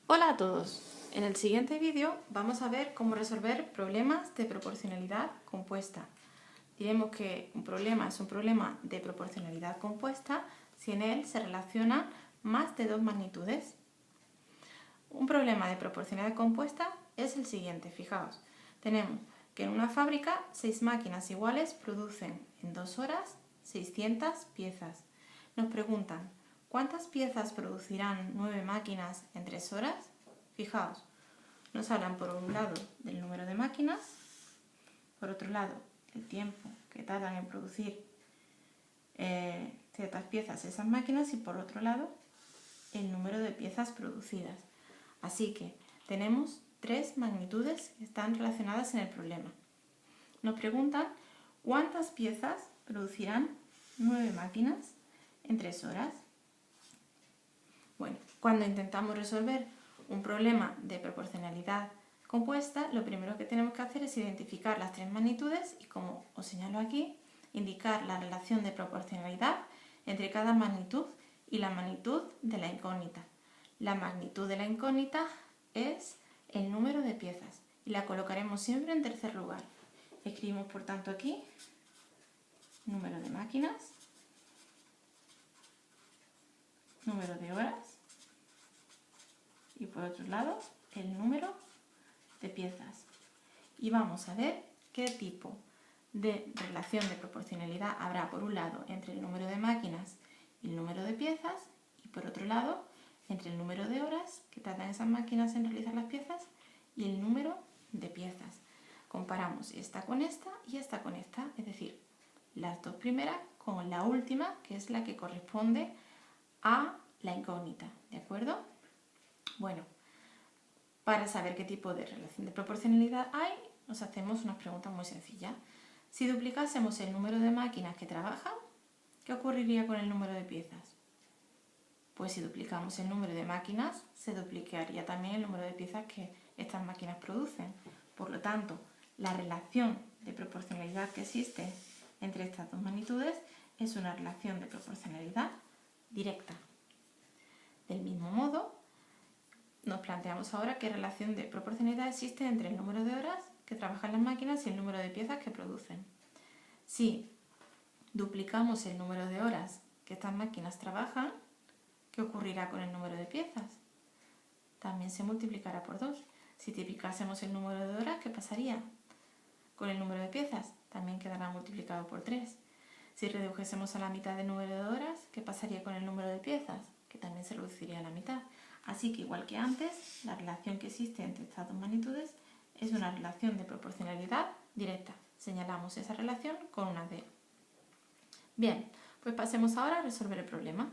Hola a todos. En el siguiente vídeo vamos a ver cómo resolver problemas de proporcionalidad compuesta. Diremos que un problema es un problema de proporcionalidad compuesta si en él se relacionan más de dos magnitudes. Un problema de proporcionalidad compuesta es el siguiente, fijaos. Tenemos que en una fábrica 6 máquinas iguales producen en 2 horas 600 piezas. Nos preguntan, ¿cuántas piezas producirán 9 máquinas en 3 horas? Fijaos, nos hablan por un lado del número de máquinas, por otro lado el tiempo que tardan en producir ciertas piezas esas máquinas y por otro lado el número de piezas producidas. Así que tenemos 3 magnitudes que están relacionadas en el problema. Nos preguntan cuántas piezas producirán 9 máquinas en 3 horas. Bueno, cuando intentamos resolver un problema de proporcionalidad compuesta, lo primero que tenemos que hacer es identificar las 3 magnitudes y, como os señalo aquí, indicar la relación de proporcionalidad entre cada magnitud y la magnitud de la incógnita. La magnitud de la incógnita es el número de piezas y la colocaremos siempre en tercer lugar. Escribimos por tanto aquí número de máquinas, número de horas y por otro lado el número de piezas. Y vamos a ver qué tipo de relación de proporcionalidad habrá por un lado entre el número de máquinas y el número de piezas y por otro lado entre el número de horas que tardan esas máquinas en realizar las piezas y el número de piezas. Comparamos esta con esta y esta con esta, es decir, las dos primeras con la última, que es la que corresponde a la incógnita, ¿de acuerdo? Bueno, para saber qué tipo de relación de proporcionalidad hay, nos hacemos unas preguntas muy sencillas. Si duplicásemos el número de máquinas que trabajan, ¿qué ocurriría con el número de piezas? Pues si duplicamos el número de máquinas, se duplicaría también el número de piezas que estas máquinas producen. Por lo tanto, la relación de proporcionalidad que existe entre estas dos magnitudes es una relación de proporcionalidad directa. Del mismo modo, nos planteamos ahora qué relación de proporcionalidad existe entre el número de horas que trabajan las máquinas y el número de piezas que producen. Si duplicamos el número de horas que estas máquinas trabajan, ¿qué ocurrirá con el número de piezas? También se multiplicará por 2. Si triplicásemos el número de horas, ¿qué pasaría con el número de piezas? También quedará multiplicado por 3. Si redujésemos a la mitad el número de horas, ¿qué pasaría con el número de piezas? Que también se reduciría a la mitad. Así que, igual que antes, la relación que existe entre estas dos magnitudes es una relación de proporcionalidad directa. Señalamos esa relación con una D. Bien, pues pasemos ahora a resolver el problema.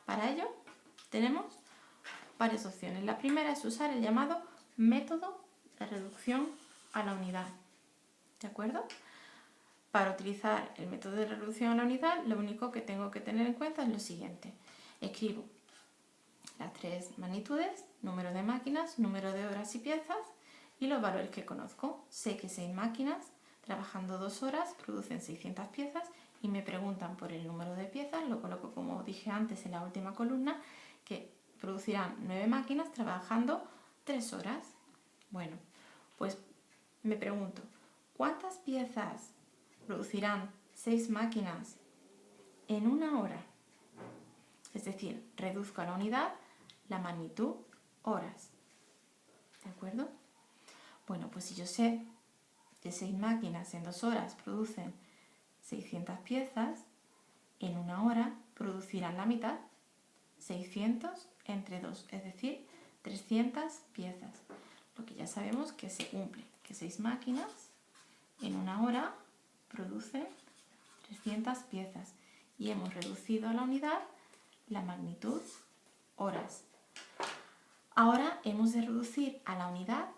Para ello, tenemos varias opciones. La primera es usar el llamado método de reducción a la unidad. ¿De acuerdo? Para utilizar el método de reducción a la unidad, lo único que tengo que tener en cuenta es lo siguiente. Escribo las 3 magnitudes, número de máquinas, número de horas y piezas y los valores que conozco. Sé que 6 máquinas trabajando 2 horas producen 600 piezas y me preguntan por el número de piezas, lo coloco como dije antes en la última columna, que producirán 9 máquinas trabajando 3 horas. Bueno, pues me pregunto, ¿cuántas piezas producirán 6 máquinas en una hora? Es decir, reduzco a la unidad la magnitud horas. ¿De acuerdo? Bueno, pues si yo sé que 6 máquinas en 2 horas producen 600 piezas, en una hora producirán la mitad, 600 entre 2, es decir, 300 piezas. Lo que ya sabemos que se cumple, que 6 máquinas en una hora producen 300 piezas y hemos reducido a la unidad la magnitud horas. Ahora hemos de reducir a la unidad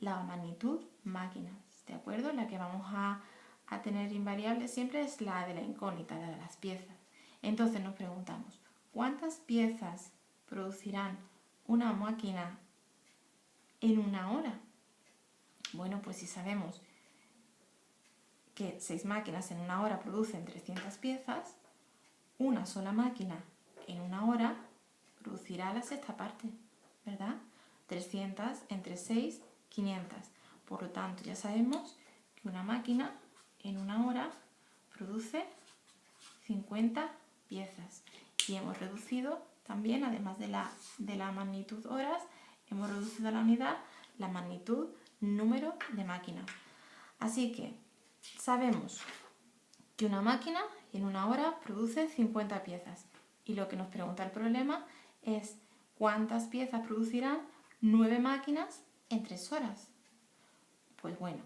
la magnitud máquinas, ¿de acuerdo? La que vamos a tener invariable siempre es la de la incógnita, la de las piezas. Entonces nos preguntamos, ¿cuántas piezas producirán una máquina en una hora? Bueno, pues si sabemos que 6 máquinas en una hora producen 300 piezas, una sola máquina en una hora producirá la sexta parte, ¿verdad? 300 entre 6, 500. Por lo tanto, ya sabemos que una máquina en una hora produce 50 piezas. Y hemos reducido también, además de la magnitud horas, hemos reducido a la unidad la magnitud número de máquinas. Así que sabemos que una máquina en una hora produce 50 piezas. Y lo que nos pregunta el problema es ¿cuántas piezas producirán 9 máquinas en 3 horas? Pues bueno,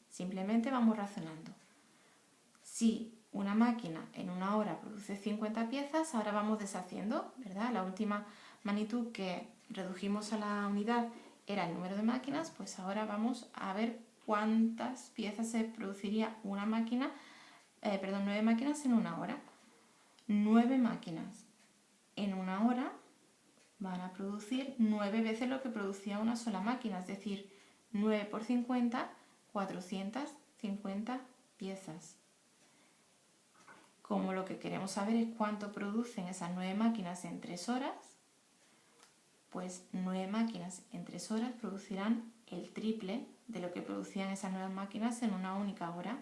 simplemente vamos razonando. Si una máquina en una hora produce 50 piezas, ahora vamos deshaciendo, ¿verdad? La última magnitud que redujimos a la unidad era el número de máquinas, pues ahora vamos a ver cuántas piezas se produciría una máquina, 9 máquinas en una hora. 9 máquinas en una hora van a producir 9 veces lo que producía una sola máquina, es decir, 9 por 50, 450 piezas. Como lo que queremos saber es cuánto producen esas 9 máquinas en 3 horas, pues 9 máquinas en 3 horas producirán el triple de lo que producían esas 9 máquinas en una única hora.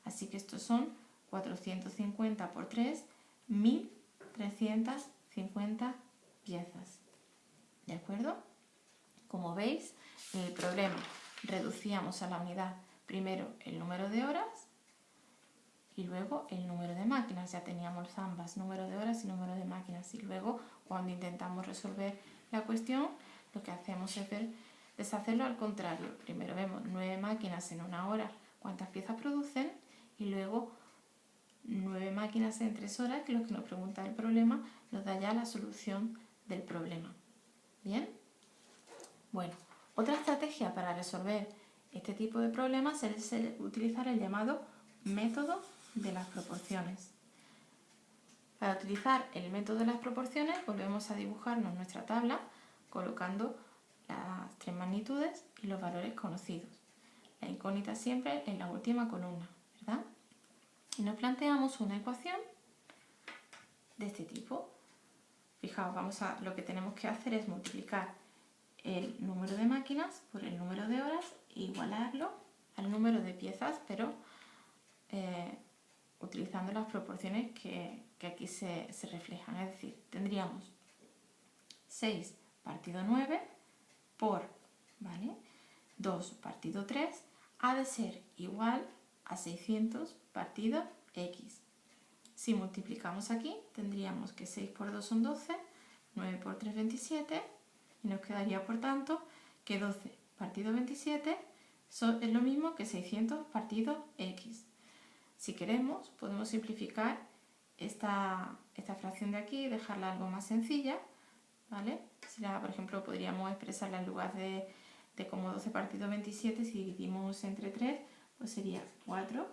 Así que estos son 450 por 3, 1350 piezas. ¿De acuerdo? Como veis, en el problema reducíamos a la unidad primero el número de horas y luego el número de máquinas. Ya teníamos ambas, número de horas y número de máquinas. Y luego, cuando intentamos resolver la cuestión, lo que hacemos es deshacerlo al contrario. Primero vemos 9 máquinas en una hora, cuántas piezas producen, y luego 9 máquinas en 3 horas, que es lo que nos pregunta el problema, nos da ya la solución del problema. ¿Bien? Bueno, otra estrategia para resolver este tipo de problemas es utilizar el llamado método de las proporciones. Para utilizar el método de las proporciones, volvemos a dibujarnos nuestra tabla colocando las 3 magnitudes y los valores conocidos. La incógnita siempre en la última columna, ¿verdad? Y nos planteamos una ecuación de este tipo. Fijaos, lo que tenemos que hacer es multiplicar el número de máquinas por el número de horas e igualarlo al número de piezas, pero utilizando las proporciones que aquí se reflejan. Es decir, tendríamos 6 partido 9 por, ¿vale? 2 partido 3 ha de ser igual a 600 partido x. Si multiplicamos aquí, tendríamos que 6 por 2 son 12, 9 por 3 27, y nos quedaría, por tanto, que 12 partido 27 es lo mismo que 600 partido x. Si queremos, podemos simplificar esta fracción de aquí y dejarla algo más sencilla, ¿vale? Por ejemplo, podríamos expresarla en lugar de como 12 partido 27, si dividimos entre 3, pues sería 4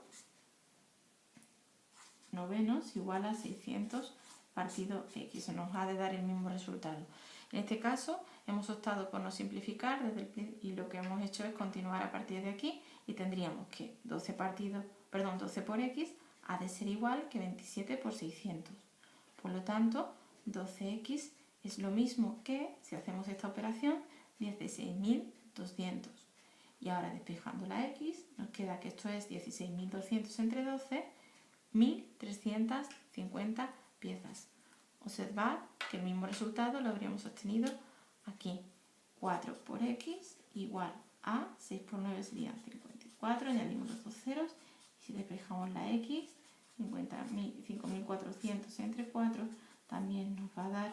novenos igual a 600 partido x. Nos ha de dar el mismo resultado. En este caso, hemos optado por no simplificar y lo que hemos hecho es continuar a partir de aquí y tendríamos que 12 por x ha de ser igual que 27 por 600. Por lo tanto, 12x es lo mismo que, si hacemos esta operación, 16.200. Y ahora despejando la x, nos queda que esto es 16.200 entre 12, 1.350 piezas. Observad que el mismo resultado lo habríamos obtenido aquí. 4 por x igual a 6 por 9 serían 54, añadimos los dos ceros y si despejamos la x, 5.400 entre 4 también nos va a dar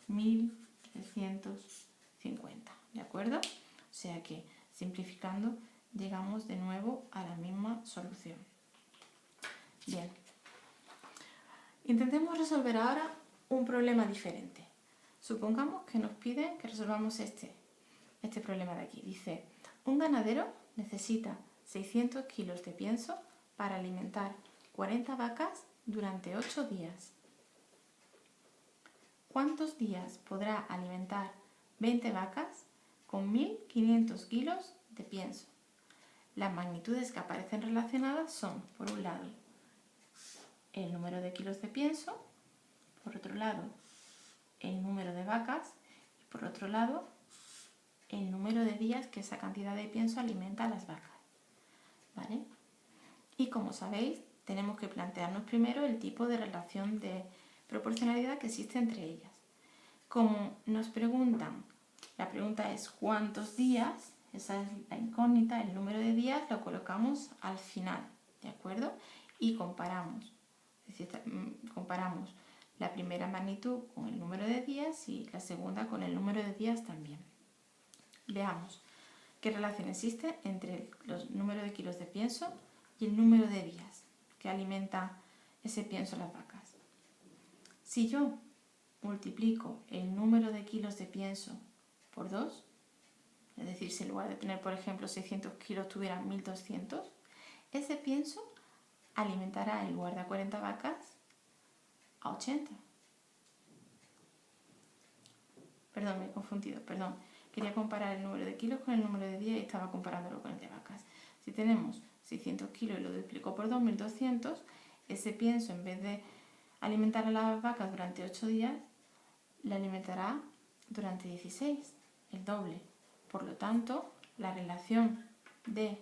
1.350, ¿de acuerdo? O sea que simplificando llegamos de nuevo a la misma solución. Bien, intentemos resolver ahora un problema diferente. Supongamos que nos piden que resolvamos este problema de aquí. Dice, un ganadero necesita 600 kilos de pienso para alimentar 40 vacas durante 8 días. ¿Cuántos días podrá alimentar 20 vacas con 1.500 kilos de pienso? Las magnitudes que aparecen relacionadas son, por un lado, el número de kilos de pienso, por otro lado, el número de vacas y por otro lado, el número de días que esa cantidad de pienso alimenta a las vacas, ¿vale? Y como sabéis, tenemos que plantearnos primero el tipo de relación de proporcionalidad que existe entre ellas. Como nos preguntan, la pregunta es ¿cuántos días? Esa es la incógnita, el número de días lo colocamos al final, ¿de acuerdo? Y comparamos, es decir, comparamos la primera magnitud con el número de días y la segunda con el número de días también. Veamos qué relación existe entre el número de kilos de pienso y el número de días que alimenta ese pienso a las vacas. Si yo multiplico el número de kilos de pienso por 2, es decir, si en lugar de tener, por ejemplo, 600 kilos tuviera 1200, ese pienso alimentará en lugar de a 40 vacas a 80. Perdón, me he confundido, perdón. Quería comparar el número de kilos con el número de días y estaba comparándolo con el de vacas. Si tenemos 600 kilos y lo duplico por 2, 1200, ese pienso en vez de alimentar a las vacas durante 8 días, le alimentará durante 16, el doble. Por lo tanto, la relación de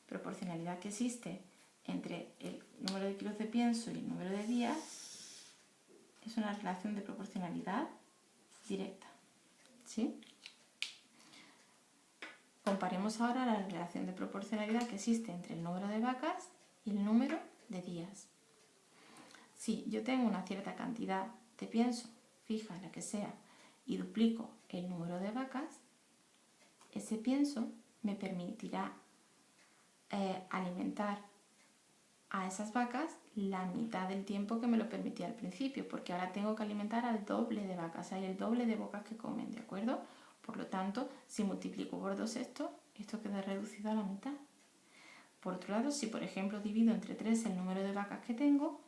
proporcionalidad que existe entre el número de kilos de pienso y el número de días es una relación de proporcionalidad directa, ¿sí? Comparemos ahora la relación de proporcionalidad que existe entre el número de vacas y el número de días. Si yo tengo una cierta cantidad de pienso, fija la que sea, y duplico el número de vacas, ese pienso me permitirá alimentar a esas vacas la mitad del tiempo que me lo permitía al principio, porque ahora tengo que alimentar al doble de vacas, hay el doble de bocas que comen, ¿de acuerdo? Por lo tanto, si multiplico por 2 esto queda reducido a la mitad. Por otro lado, si por ejemplo divido entre 3 el número de vacas que tengo,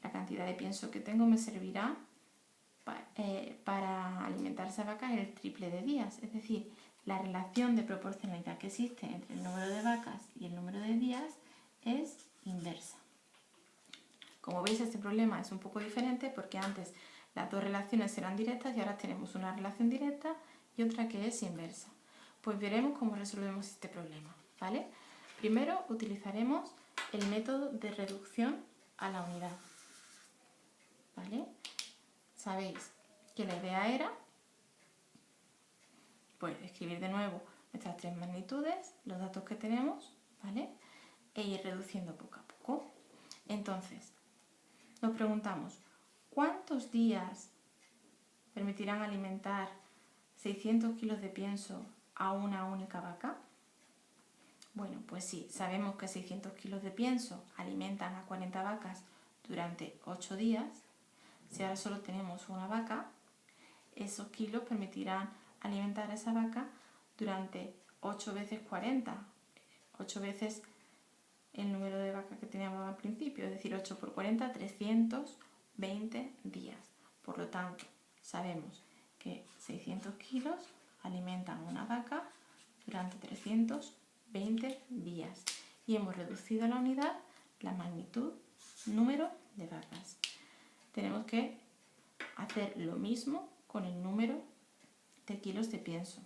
la cantidad de pienso que tengo me servirá para alimentar esa vaca el triple de días. Es decir, la relación de proporcionalidad que existe entre el número de vacas y el número de días es inversa. Como veis, este problema es un poco diferente porque antes las dos relaciones eran directas y ahora tenemos una relación directa y otra que es inversa. Pues veremos cómo resolvemos este problema, ¿vale? Primero utilizaremos el método de reducción a la unidad, ¿vale? Sabéis que la idea era pues escribir de nuevo nuestras tres magnitudes, los datos que tenemos, ¿vale? E ir reduciendo poco a poco. Entonces, nos preguntamos, ¿cuántos días permitirán alimentar 600 kilos de pienso a una única vaca? Bueno, pues sí, sabemos que 600 kilos de pienso alimentan a 40 vacas durante 8 días. Si ahora solo tenemos una vaca, esos kilos permitirán alimentar a esa vaca durante 8 veces 40, 8 veces el número de vacas que teníamos al principio, es decir, 8 por 40, 320 días. Por lo tanto, sabemos que 600 kilos alimentan a una vaca durante 320 días. Y hemos reducido a la unidad la magnitud, número de vacas. Tenemos que hacer lo mismo con el número de kilos de pienso.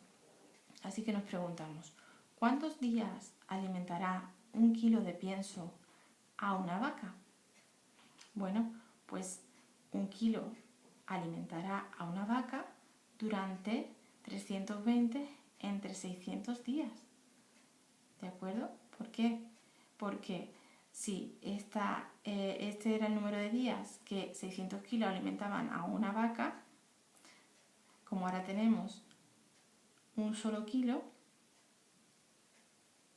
Así que nos preguntamos, ¿cuántos días alimentará 1 kilo de pienso a una vaca? Bueno, pues 1 kilo alimentará a una vaca durante 320 entre 600 días. ¿De acuerdo? ¿Por qué? Porque si este era el número de días que 600 kilos alimentaban a una vaca, como ahora tenemos un solo kilo,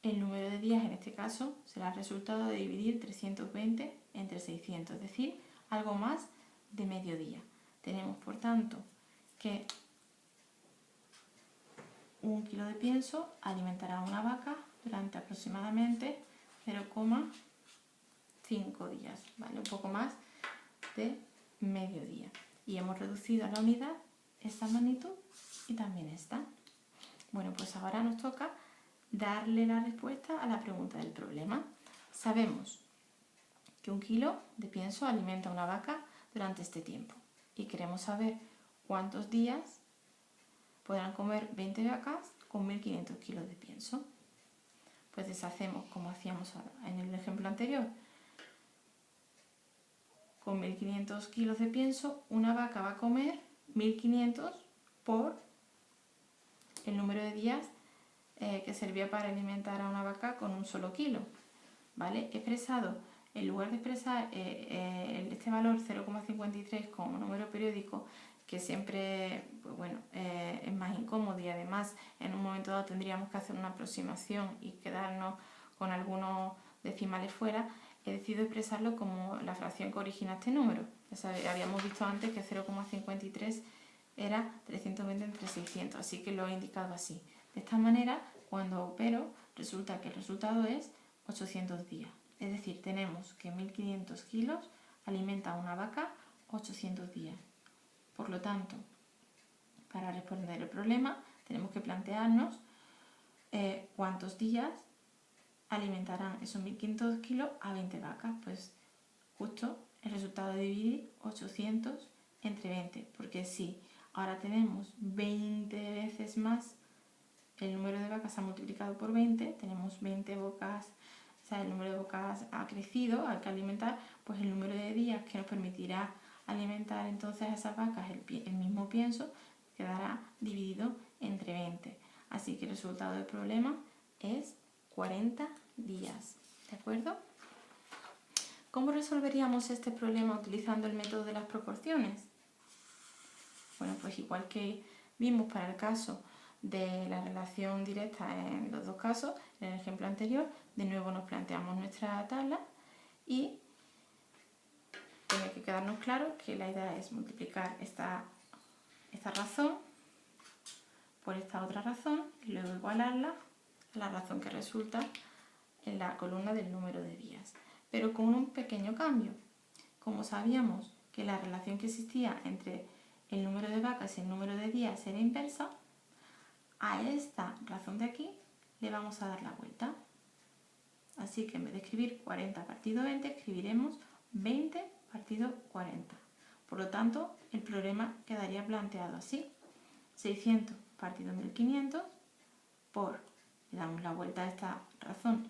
el número de días en este caso será el resultado de dividir 320 entre 600, es decir, algo más de medio día. Tenemos, por tanto, que 1 kilo de pienso alimentará a una vaca durante aproximadamente 0,5 días, ¿vale? Un poco más de medio día. Y hemos reducido a la unidad esta magnitud y también esta. Bueno, pues ahora nos toca darle la respuesta a la pregunta del problema. Sabemos que 1 kilo de pienso alimenta a una vaca durante este tiempo y queremos saber cuántos días podrán comer 20 vacas con 1.500 kilos de pienso. Pues deshacemos como hacíamos en el ejemplo anterior. Con 1.500 kilos de pienso, una vaca va a comer 1.500 por el número de días que servía para alimentar a una vaca con un solo kilo. ¿Vale? Expresado, en lugar de expresar este valor 0,53 como número periódico, que siempre pues bueno, es más incómodo y además en un momento dado tendríamos que hacer una aproximación y quedarnos con algunos decimales fuera, he decidido expresarlo como la fracción que origina este número. Ya sabéis, habíamos visto antes que 0,53 era 320 entre 600, así que lo he indicado así. De esta manera, cuando opero, resulta que el resultado es 800 días. Es decir, tenemos que 1.500 kilos alimenta a una vaca 800 días. Por lo tanto, para responder el problema, tenemos que plantearnos cuántos días alimentarán esos 1.500 kilos a 20 vacas. Pues justo el resultado de dividir 800 entre 20, porque si ahora tenemos 20 veces más, el número de vacas ha multiplicado por 20, tenemos 20 vacas, o sea, el número de vacas ha crecido, hay que alimentar, pues el número de días que nos permitirá alimentar entonces a esas vacas el mismo pienso quedará dividido entre 20. Así que el resultado del problema es 40 días. ¿De acuerdo? ¿Cómo resolveríamos este problema utilizando el método de las proporciones? Bueno, pues igual que vimos para el caso de la relación directa en los dos casos, en el ejemplo anterior, de nuevo nos planteamos nuestra tabla y tiene que quedarnos claro que la idea es multiplicar esta razón por esta otra razón y luego igualarla a la razón que resulta en la columna del número de días. Pero con un pequeño cambio. Como sabíamos que la relación que existía entre el número de vacas y el número de días era inversa, a esta razón de aquí le vamos a dar la vuelta. Así que en vez de escribir 40 partido 20, escribiremos 20 partido 40. Por lo tanto, el problema quedaría planteado así. 600 partido 1500 por, le damos la vuelta a esta razón,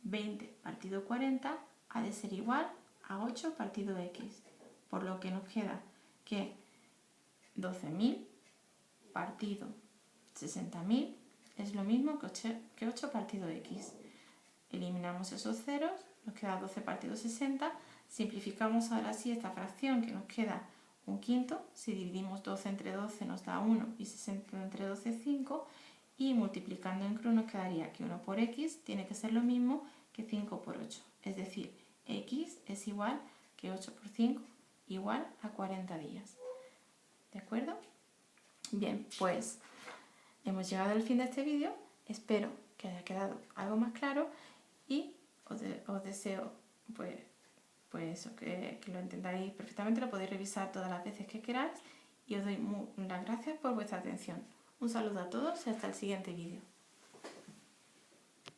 20 partido 40 ha de ser igual a 8 partido x. Por lo que nos queda que 12.000 partido 60.000 es lo mismo que 8 partido x. Eliminamos esos ceros, nos queda 12 partido 60. Simplificamos ahora sí esta fracción que nos queda un quinto. Si dividimos 12 entre 12 nos da 1 y 60 entre 12 5. Y multiplicando en cruz nos quedaría que 1 por x tiene que ser lo mismo que 5 por 8. Es decir, x es igual que 8 por 5 igual a 40 días. ¿De acuerdo? Bien, pues hemos llegado al fin de este vídeo. Espero que haya quedado algo más claro y os deseo pues eso, que lo entendáis perfectamente, lo podéis revisar todas las veces que queráis y os doy las gracias por vuestra atención. Un saludo a todos y hasta el siguiente vídeo.